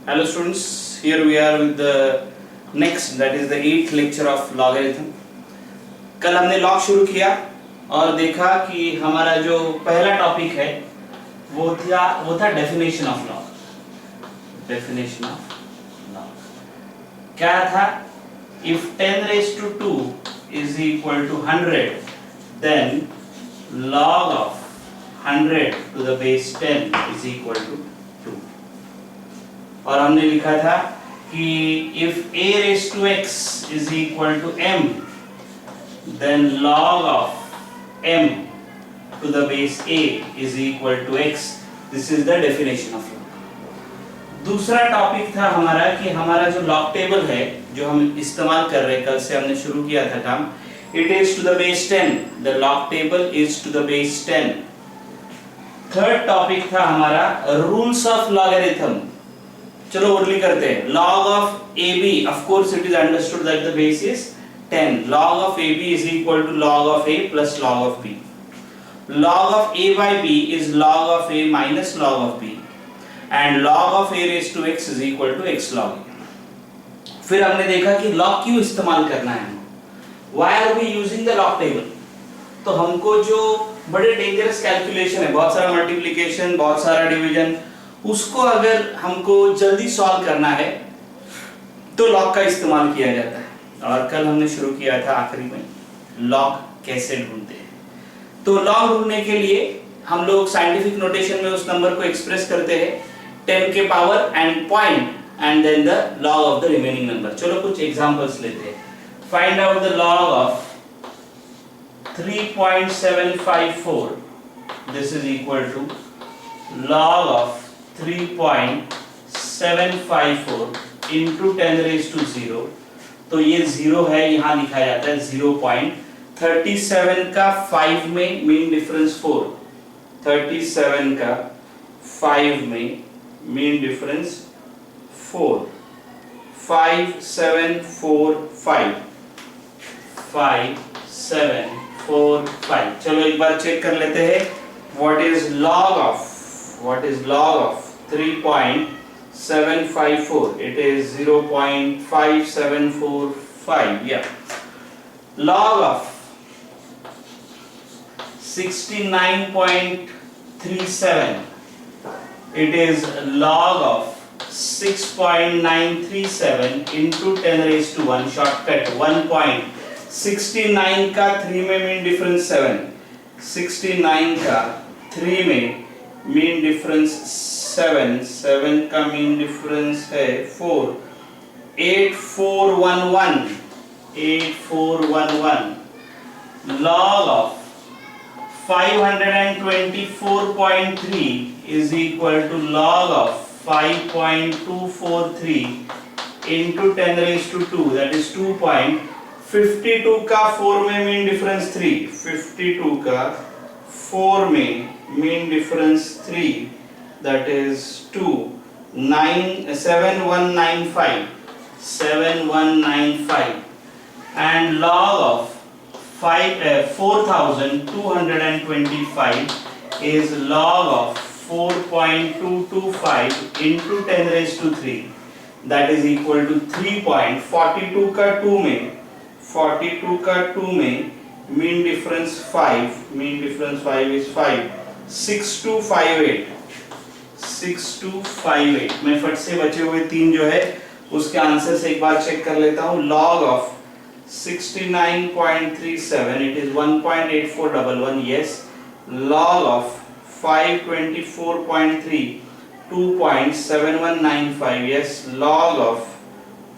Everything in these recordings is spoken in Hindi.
Hello students, here we are with the next, that is the 8th lecture of logarithm. कल हमने log शुरू किया और देखा कि हमारा जो पहला टॉपिक है वो था definition of log. Definition of log क्या था? If 10 raised to 2 is equal to 100, then log of 100 to the base 10 is equal to 2. और हमने लिखा था कि if a raised to x is equal to m, then log of m to the base a is equal to x. This is the definition of log. दूसरा टॉपिक था हमारा कि हमारा जो log टेबल है जो हम इस्तेमाल कर रहे हैं, कल से हमने शुरू किया था काम, it is to the base 10. The log table is to the base 10. Third topic था हमारा रूल्स ऑफ लॉगरिथम. चलो ओरली करते हैं. log of ab, of course it is understood that the base is 10. log of ab is equal to log of a plus log of b. log of a by b is log of a minus log of b, and log of a raised to x is equal to x log a. फिर हमने देखा कि log क्यों इस्तेमाल करना है. Why are we using the log table? तो हमको जो बड़े डेंजरस कैलकुलेशन है, बहुत सारा मल्टीप्लिकेशन, बहुत सारा डिवीजन, उसको अगर हमको जल्दी सॉल्व करना है तो लॉग का इस्तेमाल किया जाता है. और कल हमने शुरू किया था आखिरी में लॉग कैसे ढूंढते हैं. तो लॉग ढूंढने के लिए हम लोग साइंटिफिक नोटेशन में उस नंबर को एक्सप्रेस करते हैं 10 के power and point and then the log of the remaining number. चलो कुछ एग्जांपल्स लेते हैं. Find out the log of 3.754. this is equal to log of 3.754 into 10 raised to 0. तो ये 0 है, यहाँ लिखा जाता है 0.37 का 5 में मीन डिफरेंस 4. 37 का 5 में मीन डिफरेंस 4. 5745 5745. चलो एक बार चेक कर लेते हैं. What is log of 3.754? It is 0.5745. Yeah. Log of 69.37. It is log of 6.937 into 10 raised to 1. Shortcut 1.69 का 3 में मीन डिफरेंस 7. 69 का 3 में मीन डिफरेंस 7. 7 का मीन डिफरेंस है 4. 8411. 8411. log of 524.3 is equal to log of 5.243 into 10 raised to 2, that is 2.52 का 4 में मीन डिफरेंस 3. 52 का 4 में mean difference 3, that is 2. 7195. 7195. and log of 4225 is log of 4.225 into 10 raised to 3, that is equal to 3.42 का 2 में 42 का 2 में mean difference 5. Mean difference 5 is 5. 6258. 6258. मैं फट से बचे हुए 3 जो है उसके आंसर से एक बार चेक कर लेता हूँ. log of 69.37, it is 1.8411. yes. log of 524.3, 2.7195. yes. log of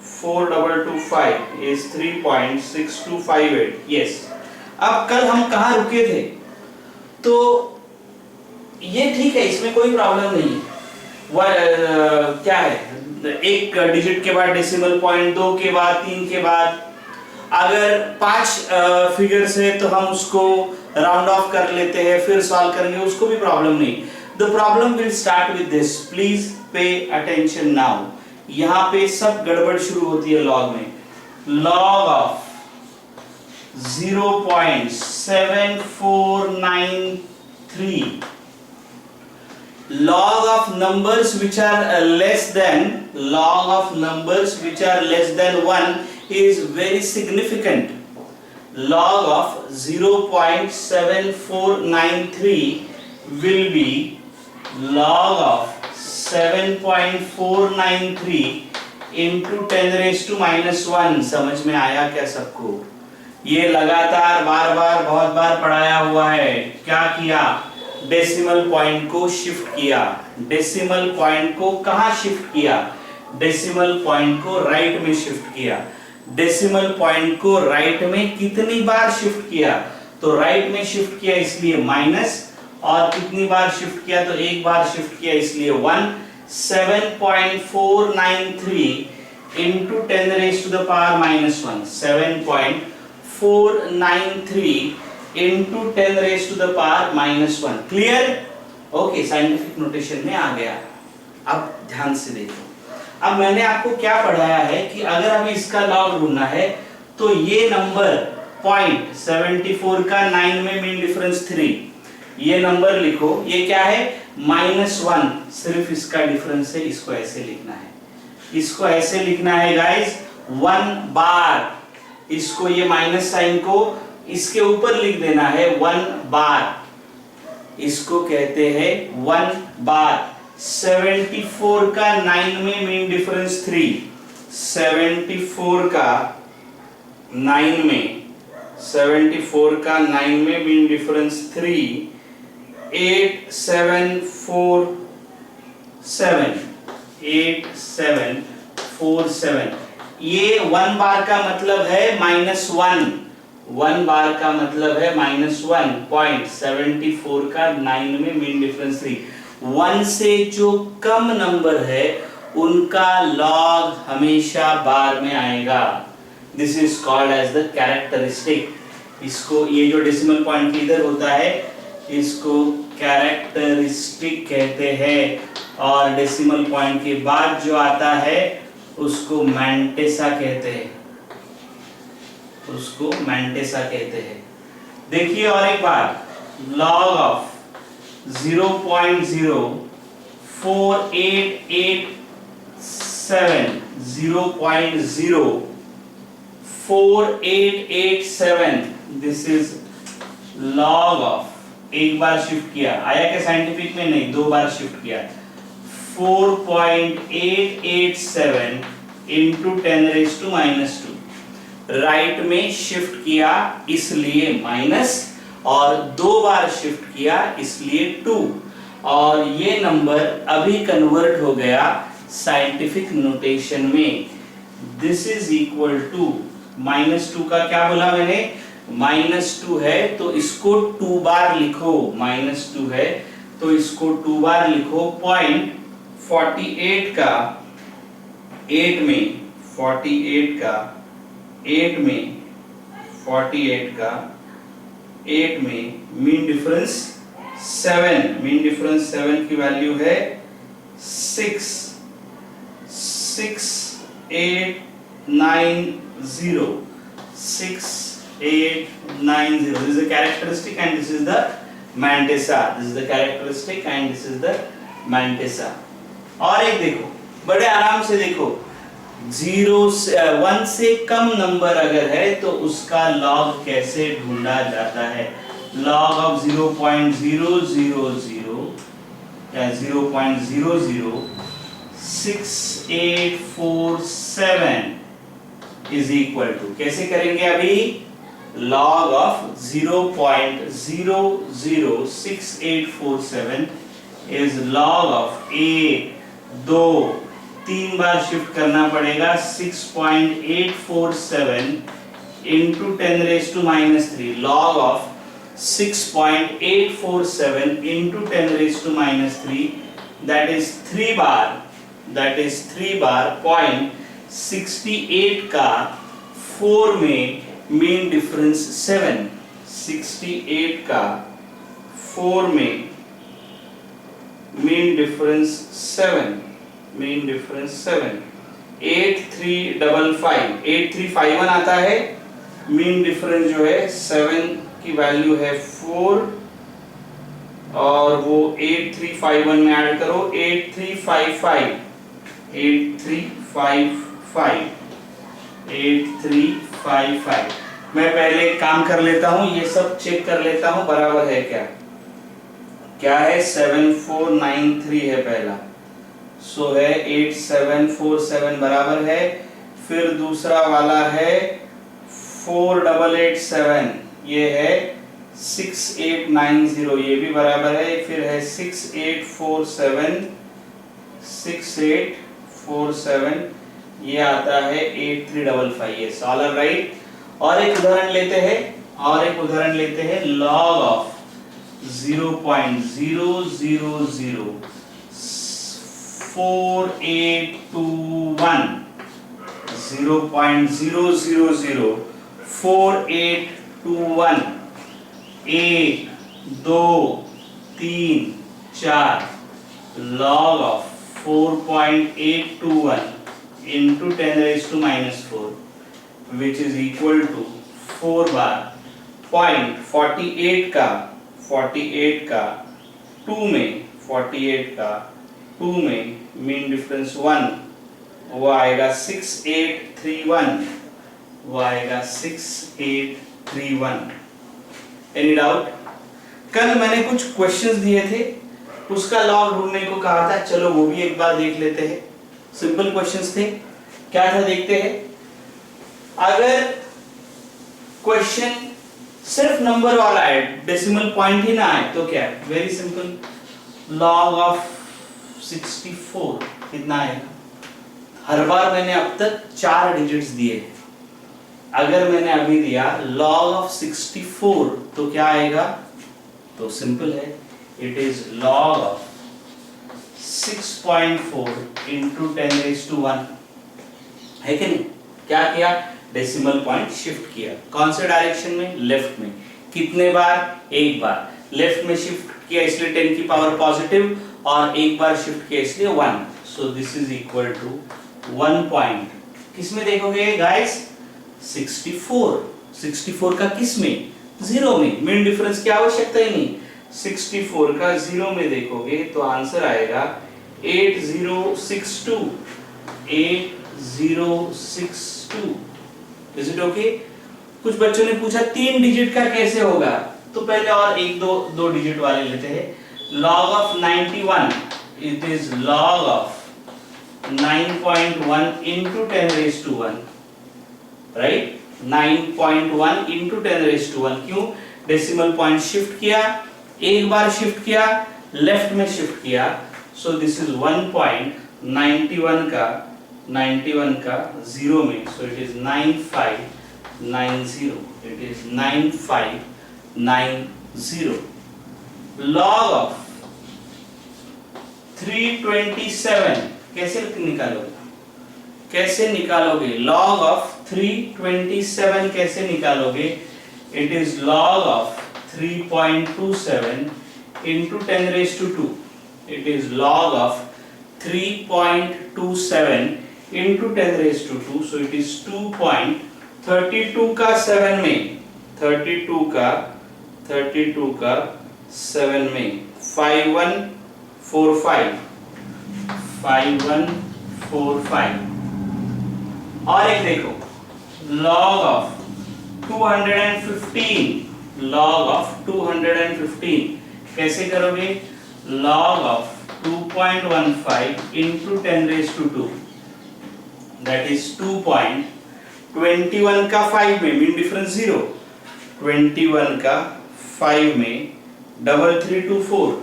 4225 is 3.6258. yes. अब कल हम कहाँ रुके थे? तो ये ठीक है, इसमें कोई प्रॉब्लम नहीं. क्या है, एक डिजिट के बाद डेसिमल पॉइंट, 2 के बाद, 3 के बाद, अगर 5 फिगर्स है तो हम उसको राउंड ऑफ कर लेते हैं, फिर सॉल्व करेंगे, उसको भी प्रॉब्लम नहीं. The problem will start with this. Please pay attention now. यहाँ पे सब गड़बड़ शुरू होती है लॉग में. log of 0.7493 log of numbers which are less than 1 is very significant. Log of 0.7493 will be log of 7.493 into 10 raised to minus 1. समझ में आया क्या सबको? ये लगातार बार बार बहुत बार पढ़ाया हुआ है। क्या किया? डेसिमल पॉइंट को शिफ्ट किया। डेसिमल पॉइंट को कहां शिफ्ट किया? डेसिमल पॉइंट को राइट में शिफ्ट किया। डेसिमल पॉइंट को राइट में कितनी बार शिफ्ट किया? तो राइट में शिफ्ट किया इसलिए माइनस, और कितनी बार शिफ्ट किया? तो एक बार शिफ्ट किया इसलिए 1। 7.493 into 10 raised to the power minus 1. 7.493 into 10 raised to the power minus 1. Clear? Okay, scientific notation में आ गया। अब ध्यान से देखो, अब मैंने आपको क्या पढ़ाया है कि अगर हमें इसका लॉग ढूंढना है तो ये नंबर 0.74 का 9 में मीन डिफरेंस 3, ये नंबर लिखो। ये क्या है? -1। सिर्फ इसका डिफरेंस है, इसको ऐसे लिखना है। इसको ऐसे लिखना है गाइस, 1 बार। इसको ये माइनस साइन को इसके ऊपर लिख देना है 1 बार। इसको कहते हैं 1 बार। 74 का 9 में मीन डिफरेंस 3। 74 का 9 में, 74 का 9 में मीन डिफरेंस 3। 8747। ये 1 बार का मतलब है -1। 1 बार का मतलब है -1। 0.74 का 9 में मीन डिफरेंस 3। 1 से जो कम नंबर है उनका लॉग हमेशा बार में आएगा। This is called as the characteristic. इसको, ये जो डेसिमल पॉइंट इधर होता है इसको कैरेक्टरिस्टिक कहते हैं, और डेसिमल पॉइंट के बाद जो आता है उसको मैंटेसा कहते हैं। उसको मैंटेसा कहते हैं। देखिए और एक बार, log of 0.4887 this is log of, एक बार शिफ्ट किया, आया क्या साइंटिफिक में? नहीं, 2 बार शिफ्ट किया। 4.887 into 10 raised to minus 2। Right में शिफ्ट किया इसलिए माइनस, और 2 बार शिफ्ट किया इसलिए 2, और ये नंबर अभी कन्वर्ट हो गया साइंटिफिक नोटेशन में। दिस इज इक्वल टू -2 का क्या बोला मैंने? -2 है तो इसको 2 बार लिखो। -2 है तो इसको 2 बार लिखो। 0.48 का 8 में, 48 का 8 में, 48 का 8 में मीन डिफरेंस 7। मीन डिफरेंस 7 की वैल्यू है 6। 6890। 6890। This is the characteristic and this is the Mantissa. This is the characteristic and this is the Mantissa. और एक देखो, बड़े आराम से देखो, 1 से कम नंबर अगर है तो उसका लॉग कैसे ढूंढा जाता है? लॉग ऑफ 0.000 या 0.006847 इज इक्वल टू, कैसे करेंगे अभी? Log of 0.006847 is log of 1, 2, 3 bar shift करना पड़ेगा। 6.847 into 10 raised to minus 3। log of 6.847 into 10 raised to minus 3, that is 3 bar. that is 3 बार। 0.68 का 4 में मीन डिफरेंस 7। 68 का 4 में मीन डिफरेंस 7। Mean difference 7। 8351 आता है। मीन डिफरेंस जो है 7 की वैल्यू है 4। और वो 8351 में ऐड करो 8355 8355 मैं पहले एक काम कर लेता हूं, ये सब चेक कर लेता हूं बराबर है क्या। क्या है 7493 है पहला, सो है 8747 बराबर है। फिर दूसरा वाला है 4887, ये है 6890, ये भी बराबर है। फिर है 6847 ये आता है 8355, ये ऑल राइट। और एक उदाहरण लेते हैं log of 0.0004821 0.0004821 1 2 3 4 log of 4.821 into 10 raised to minus 4 which is equal to 4 bar point 48 का 2 में 48 का 2 में मीन डिफरेंस 1 वो आएगा 6831, वो आएगा 6831। Any doubt? कल मैंने कुछ क्वेश्चंस दिए थे, उसका लॉग ढूंढने को कहा था, चलो वो भी एक बार देख लेते हैं। सिंपल क्वेश्चंस थे, क्या था देखते हैं। अगर क्वेश्चन सिर्फ नंबर वाला है, डेसिमल पॉइंट ही ना आए तो क्या है, वेरी सिंपल, लॉग ऑफ 64 कितना आएगा। हर बार मैंने अब तक 4 डिजिट्स दिए, अगर मैंने अभी दिया log of 64 तो क्या आएगा, तो सिंपल है, it is log of 6.4 into 10 raised to 1 है कि नहीं। क्या किया, डेसिमल पॉइंट शिफ्ट किया, कौन से डायरेक्शन में, लेफ्ट में। कितने बार, एक बार। लेफ्ट में शिफ्ट किया इसलिए 10 की पावर पॉजिटिव, और एक बार शिफ्ट किया इसलिए 1, so this is equal to 1 point. किस में देखोगे गाइस, 64 का किस में, 0 में, मीन डिफरेंस की आवश्यकता ही नहीं। 64 का 0 में देखोगे तो आंसर आएगा 8062। Is it okay? कुछ बच्चों ने पूछा 3 डिजिट का कैसे होगा, तो पहले और एक दो डिजिट वाले लेते हैं। log of 91, it is log of 9.1 into 10 raised to 1, right? 9.1 into 10 raised to 1, क्यों, डेसिमल पॉइंट शिफ्ट किया, एक बार शिफ्ट किया, लेफ्ट में शिफ्ट किया, सो दिस इज 1.91 का 0 में, so it is 9590, it is 9590। log of 327 कैसे निकालोगे, log of 327 कैसे निकालोगे, it is log of 3.27 into 10 raised to 2, it is log of 3.27 into 10 raised to 2, so it is 2.32 का 7 में, 32 का 7 में 5145। और एक देखो log of 215 कैसे करोगे, log of 2.15 into 10 raised to 2, that is 2.21 का 5 में, मीन डिफरेंस 0, 21 का 5 में 3324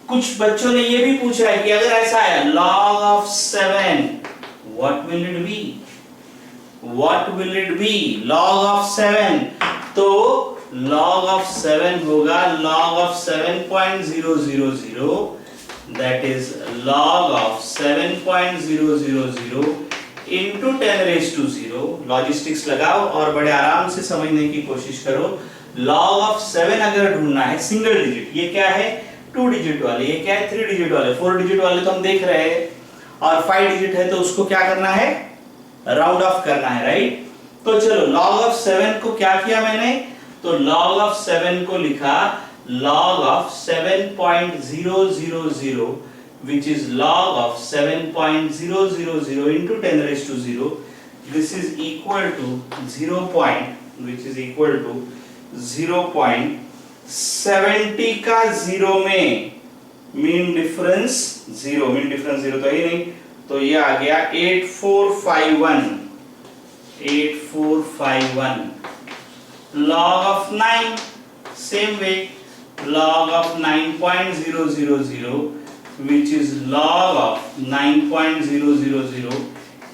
कुछ बच्चों ने ये भी पूछा है कि अगर ऐसा है log of 7, what will it be, log of 7, तो log of 7 होगा log of 7.000, that is log of 7.000 into 10 raised to 0। Logistics लगाओ और बड़े आराम से समझने की कोशिश करो। log of 7 अगर ढूंढना है सिंगल डिजिट, ये क्या है 2 डिजिट वाले, ये क्या है 3 डिजिट वाले, 4 डिजिट वाले तो हम देख रहे हैं, और 5 डिजिट है तो उसको क्या करना है, राउंड ऑफ करना है, राइट। तो चलो log of 7 को क्या किया मैंने, तो log of 7 को लिखा log of 7.000 which is log of 7.000 into 10 raised to 0. This is equal to 0.70 का 0 में मीन डिफरेंस 0, मीन डिफरेंस 0 तो ही नहीं, तो ये आ गया 8451 log of 9 same way log of 9.000 which is log of 9.000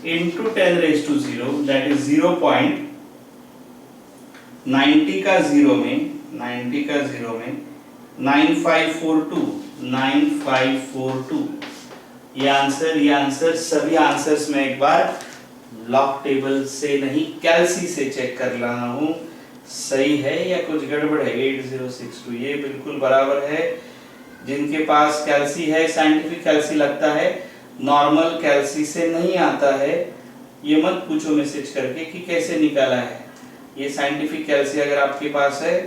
into 10 raised to 0 that is 0.90 का 0 में 9542 ये आंसर सभी आंसर्स में एक बार लॉग टेबल से नहीं कैल्सी से चेक कर रहा हूं सही है या कुछ गड़बड़ है। 8062 ये बिल्कुल बराबर है। जिनके पास कैल्सी है, साइंटिफिक कैल्सी लगता है, नॉर्मल कैल्सी से नहीं आता है, ये मत पूछो मैसेज करके कि कैसे निकाला है। ये साइंटिफिक कैल्सी अगर आपके पास है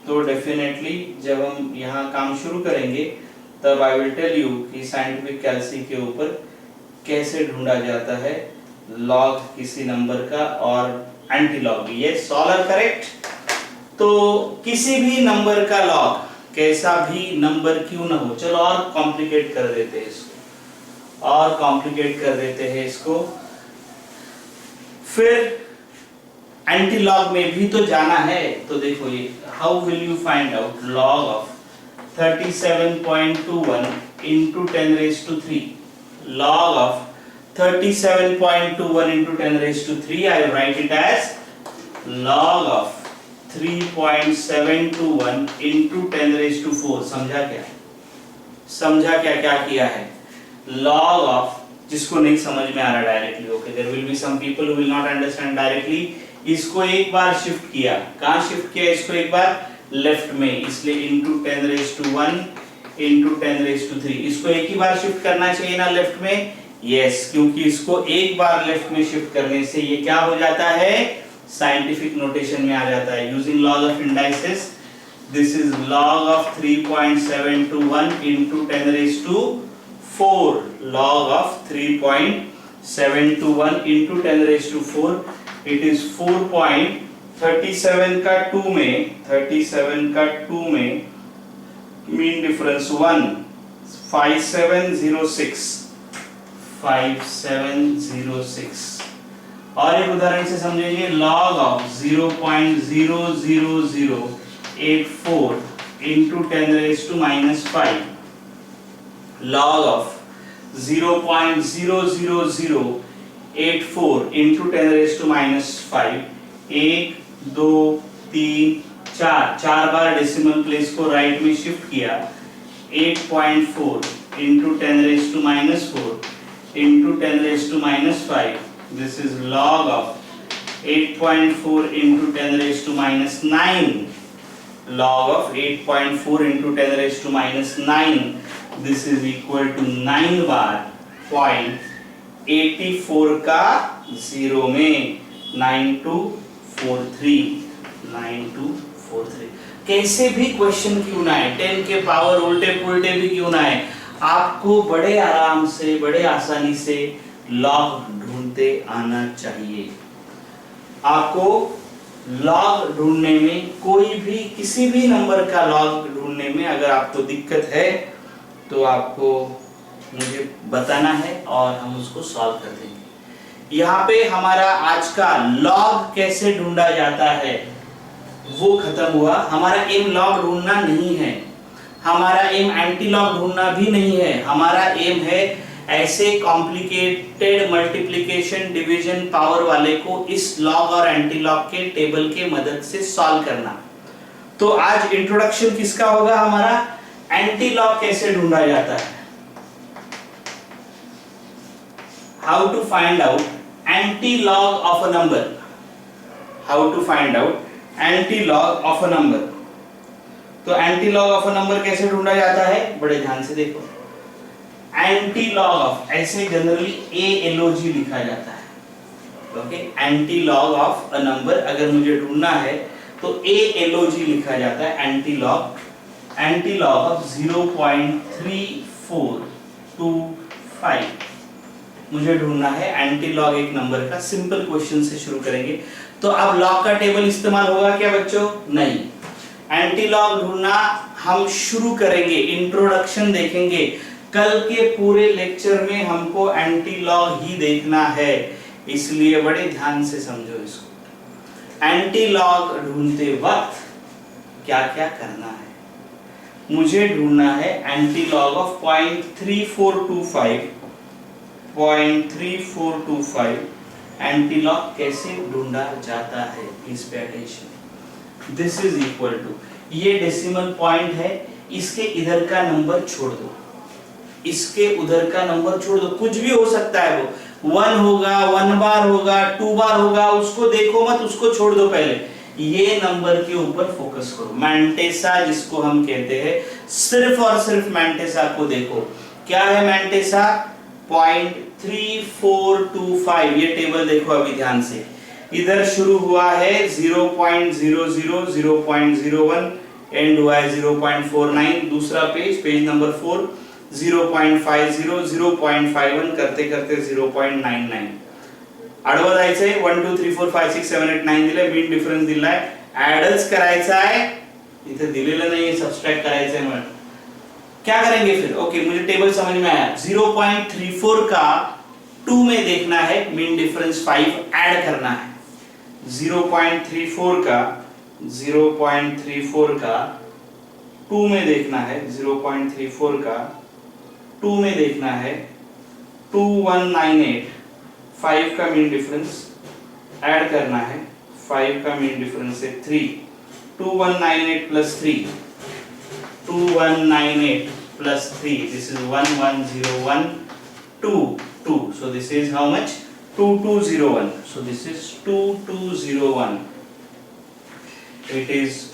तो डेफिनेटली जब हम यहाँ काम शुरू करेंगे तब आई विल टेल यू कि साइंटिफिक कैल्सी के ऊपर कैसे ढूंढा जाता है लॉग किसी नंबर का और एंटी लॉग भी। ये सॉल्व करेक्ट। तो किसी भी नंबर का लॉग कैसा भी नंबर क्यों ना हो, चलो और कॉम्प्लिकेट कर देते हैं इसको फिर एंटी लॉग में भी तो जाना है। तो देखो ये how will you find out log of 37.21 into 10 raised to 3 log of 37.21 into 10 raised to 3 I write it as log of 3.721 into 10 raised to 4। समझा क्या किया है log of, जिसको नहीं समझ में आ रहा directly, okay there will be some people who will not understand directly. इसको एक बार शिफ्ट किया, कहां शिफ्ट किया इसको, एक बार लेफ्ट में, इसलिए into 10 raised to 1 into 10 raised to 3। इसको एक ही बार शिफ्ट करना चाहिए ना लेफ्ट में, यस क्योंकि इसको एक बार लेफ्ट में शिफ्ट करने से ये क्या हो जाता है, साइंटिफिक नोटेशन में आ जाता है using log of indices. This is log of 3.721 into 10 raised to 4 log of 3.721 into 10 raised to 4 it is 4.37 का 2 में मीन डिफरेंस 1 5706 और एक उदाहरण से समझेंगे log of 0.00084 into 10 raised to -5 log of 0.00084 into 10 raised to -5 1 2 3 4 bar decimal place को राइट में शिफ्ट किया 8.4 into 10 raised to -4 into 10 raised to -5 this is log of 8.4 into 10 raised to -9 log of 8.4 into 10 raised to -9 this is equal to 9 बार 0.84 का 0 में 9243 कैसे भी क्वेश्चन क्यों ना है, 10 के पावर उल्टे पुल्टे भी क्यों ना है, आपको बड़े आराम से बड़े आसानी से लॉग ढूंढते आना चाहिए। आपको लॉग ढूंढने में कोई भी किसी भी नंबर का लॉग ढूंढने में अगर आपको दिक्कत है तो आपको मुझे बताना है और हम उसको सॉल्व कर देंगे। यहाँ पे हमारा आज का लॉग कैसे ढूंढा जाता है वो खत्म हुआ। हमारा एम लॉग ढूंढना नहीं है, हमारा एम एंटी लॉग ढूंढना भी नहीं है। हमारा एम है ऐसे कॉम्प्लिकेटेड मल्टीप्लिकेशन डिवीजन पावर वाले को इस लॉग और एंटी लॉग के टेबल के मदद से सॉल्व करना। तो आज इंट्रोडक्शन किसका होगा, हमारा एंटी लॉग कैसे ढूंढा जाता है, how to find out anti log of a number, how to find out anti log of a number. तो anti log of a number कैसे ढूंढा जाता है, बड़े ध्यान से देखो। एंटी लॉग ऑफ ऐसे जनरली ALOG लिखा जाता है, okay, anti log of a number अगर मुझे ढूंढना है तो ALOG लिखा जाता है, एंटी लॉग ऑफ 0.3425 मुझे ढूंढना है एंटी लॉग एक नंबर का। सिंपल क्वेश्चन से शुरू करेंगे। तो अब लॉग का टेबल इस्तेमाल होगा क्या बच्चों? नहीं। एंटी लॉग ढूंढना हम शुरू करेंगे, इंट्रोडक्शन देखेंगे। कल के पूरे लेक्चर में हमको एंटी लॉग ही देखना है, इसलिए बड़े ध्यान से समझो इसको। एंटी लॉग ढूंढते वक्त क्या क्या करना है? मुझे ढूंढना है anti log of 0.3425 anti log कैसे ढूंढा जाता है? Please pay attention. This is equal to, ये डेसिमल पॉइंट है, इसके इधर का नंबर छोड़ दो, इसके उधर का नंबर छोड़ दो, कुछ भी हो सकता है, वो 1 होगा, 1 बार होगा, 2 बार होगा, उसको देखो मत, उसको छोड़ दो। पहले ये नंबर के ऊपर फोकस करो। मैंटेसा जिसको हम कहते हैं, सिर्फ और सिर्फ मैंटेसा को देखो। क्या है मैंटेसा? 0.3425। ये टेबल देखो अभी ध्यान से। इधर शुरू हुआ है 0.00, 0.01, एंड हुआ है 0.49। दूसरा पेज नंबर 4, 0.50, 0.51 करते करते 0.99। आडवं जायचंय, 1 2 3 4 5 6 7 8 9 दिलंय, मीन डिफरन्स दिलाय, ऍडच करायचा आहे, इथे दिलेलं नाहीये, सबट्रॅक्ट करायचं आहे। म्हणून क्या करेंगे फिर? ओके, मुझे टेबल समझ में आया। 0.34 का 2 में देखना है, मीन डिफरेंस 5 ऐड करना है। 0.34 का 2 में देखना है, 0.34 का 2 में देखना है 2198। 5 का मीन डिफरेंस ऐड करना है, 5 का मीन डिफरेंस है 3। 2198 plus 3, 2198 plus 3, this is 11012, so this is how much? 2201, so this is 2201, it is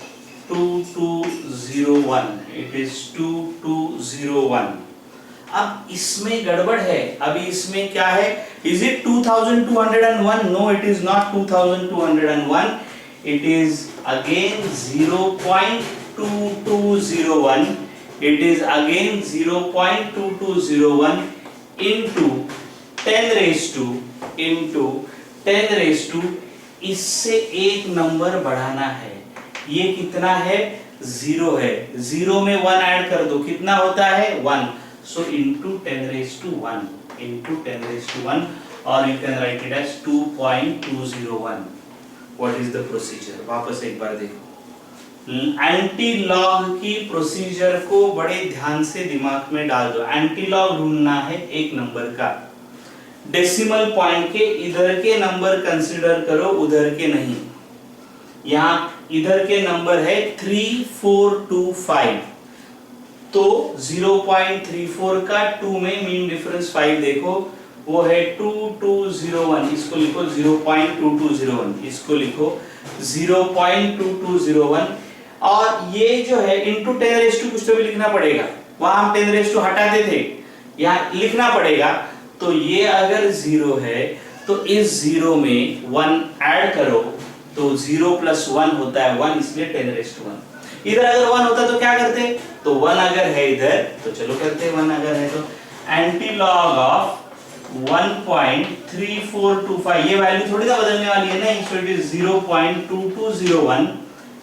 2201, it is 2201। अब इसमें गड़बड़ है, अभी इसमें क्या है? Is it 2201? No, it is not 2201, it is again 0.2201, it is again 0.2201 into 10 raised to, इससे एक नंबर बढ़ाना है। ये कितना है? 0 है, 0 में 1 ऐड कर दो, कितना होता है? 1, so into 10 raised to 1, or you can write it as 2.201। What is the procedure? वापस एक बार देखो, एंटी लॉग की प्रोसीजर को बड़े ध्यान से दिमाग में डाल दो। एंटी लॉग ढूंढना है एक नंबर का, डेसिमल पॉइंट के इधर के नंबर कंसीडर करो, उधर के नहीं। यहाँ इधर के नंबर है 3425, तो 0.34 का 2 में मीन डिफरेंस 5 देखो, वो है 2201, इसको लिखो 0.2201, इसको लिखो 0.2201। और ये जो है इनटू 10 रेज़ टू, कुछ तो भी लिखना पड़ेगा, वहां हम 10 रेज़ टू हटाते थे, यहाँ लिखना पड़ेगा। तो ये अगर 0 है तो इस 0 में 1 ऐड करो, तो 0 प्लस 1 होता है 1, इसलिए 10 रेज़ टू 1। इधर अगर 1 होता तो क्या करते? तो 1 अगर है इधर तो चलो करते, 1 अगर है तो एंटी लॉग ऑफ 1.3425, ये वैल्यू थोड़ी ना बदलने वाली है ना, सो इट इज 0.2201,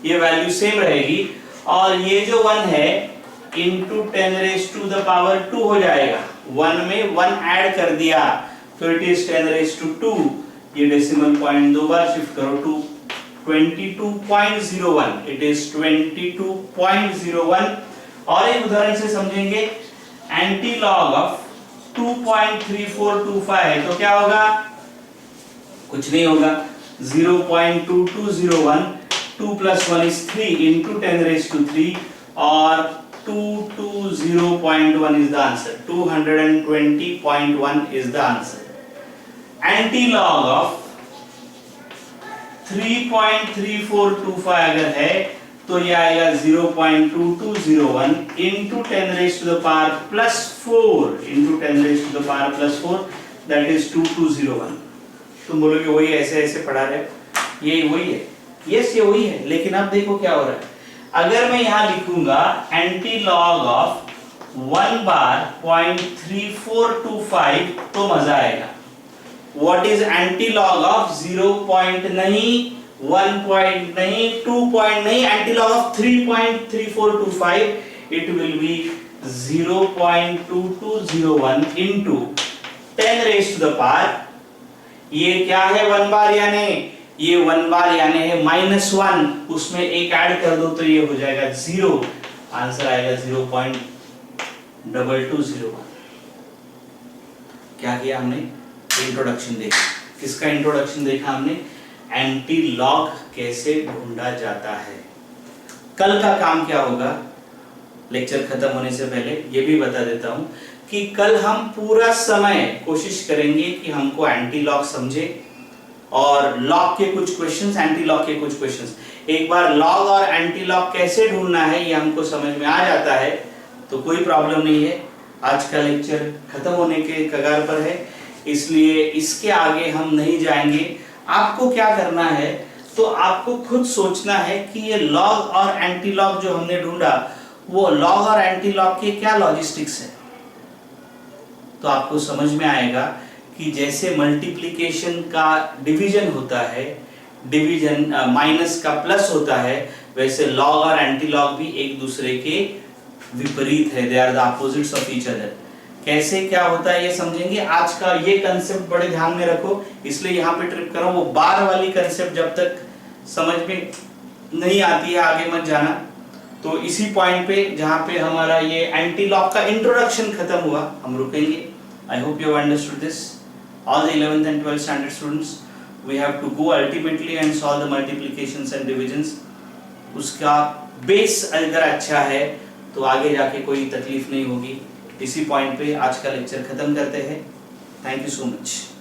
ये वैल्यू सेम रहेगी। और ये जो 1 है into 10 raise to the power 2 हो जाएगा, 1 में 1 ऐड कर दिया, तो इट इज 10 रेज़ टू 2। ये डेसिमल पॉइंट 2 बार शिफ्ट करो, 22.01, इट इज 22.01। और एक उदाहरण से समझेंगे, एंटी लॉग ऑफ 2.3425 है, तो क्या होगा? कुछ नहीं होगा, 0.2201, 2 plus 1 is 3 into 10 raised to 3, or 220.1 is the answer, 220.1 is the answer। Anti-log of 3.3425 अगर है तो ये आएगा 0.2201 into 10 raised to the power plus 4 into 10 raised to the power plus 4, that is 2201। तुम बोलोगे वही ऐसे ऐसे पढ़ा रहे हो, ये वही है। यस ये वही है, लेकिन अब देखो क्या हो रहा है। अगर मैं यहां लिखूंगा एंटी लॉग ऑफ 1 बार 0.3425 तो मजा आएगा। What is anti log of 0 point नहीं, 1 पॉइंट नहीं, 2 पॉइंट नहीं, anti log of 3.3425, it will be 0.2201 into 10 raised to the power, ये क्या है 1 बार यानी, ये 1 बार यानी है -1, उसमें एक ऐड कर दो तो ये हो जाएगा 0, आंसर आएगा 0.2201। क्या किया हमने? इंट्रोडक्शन देखा। किसका इंट्रोडक्शन देखा हमने? एंटी लॉग कैसे ढूंढा जाता है। कल का काम क्या होगा, लेक्चर खत्म होने से पहले ये भी बता देता हूं कि कल हम पूरा समय कोशिश करेंगे कि हमको एंटी लॉग समझे और लॉग के कुछ क्वेश्चंस, एंटी लॉग के कुछ क्वेश्चंस। एक बार लॉग और एंटी लॉग कैसे ढूंढना है ये हमको समझ में आ जाता है तो कोई प्रॉब्लम नहीं है। आज का लेक्चर खत्म होने के कगार पर है, इसलिए इसके आगे हम नहीं जाएंगे। आपको क्या करना है, तो आपको खुद सोचना है कि ये लॉग और एंटी लॉग जो हमने ढूंढा वो लॉग और एंटी लॉग के क्या लॉजिस्टिक्स है। तो आपको समझ में आएगा कि जैसे मल्टीप्लिकेशन का डिवीजन होता है, डिवीजन माइनस का प्लस होता है, वैसे लॉग और एंटी लॉग भी एक दूसरे के विपरीत है, they are the opposites of each other. कैसे क्या होता है ये समझेंगे। आज का ये कंसेप्ट बड़े ध्यान में रखो, इसलिए यहाँ पे ट्रिप करो। वो बार वाली कंसेप्ट जब तक समझ में नहीं आती है आगे मत जाना। तो इसी पॉइंट पे जहाँ पे हमारा ये एंटी लॉग का इंट्रोडक्शन खत्म हुआ हम रुकेंगे। I hope you have understood this. All the 11th and 12th standard students, we have to go ultimately and solve the multiplications and divisions. उसका बेस अगर अच्छा है तो आगे जाके कोई तकलीफ नहीं होगी। इसी पॉइंट पे आज का लेक्चर खत्म करते हैं। Thank you so much.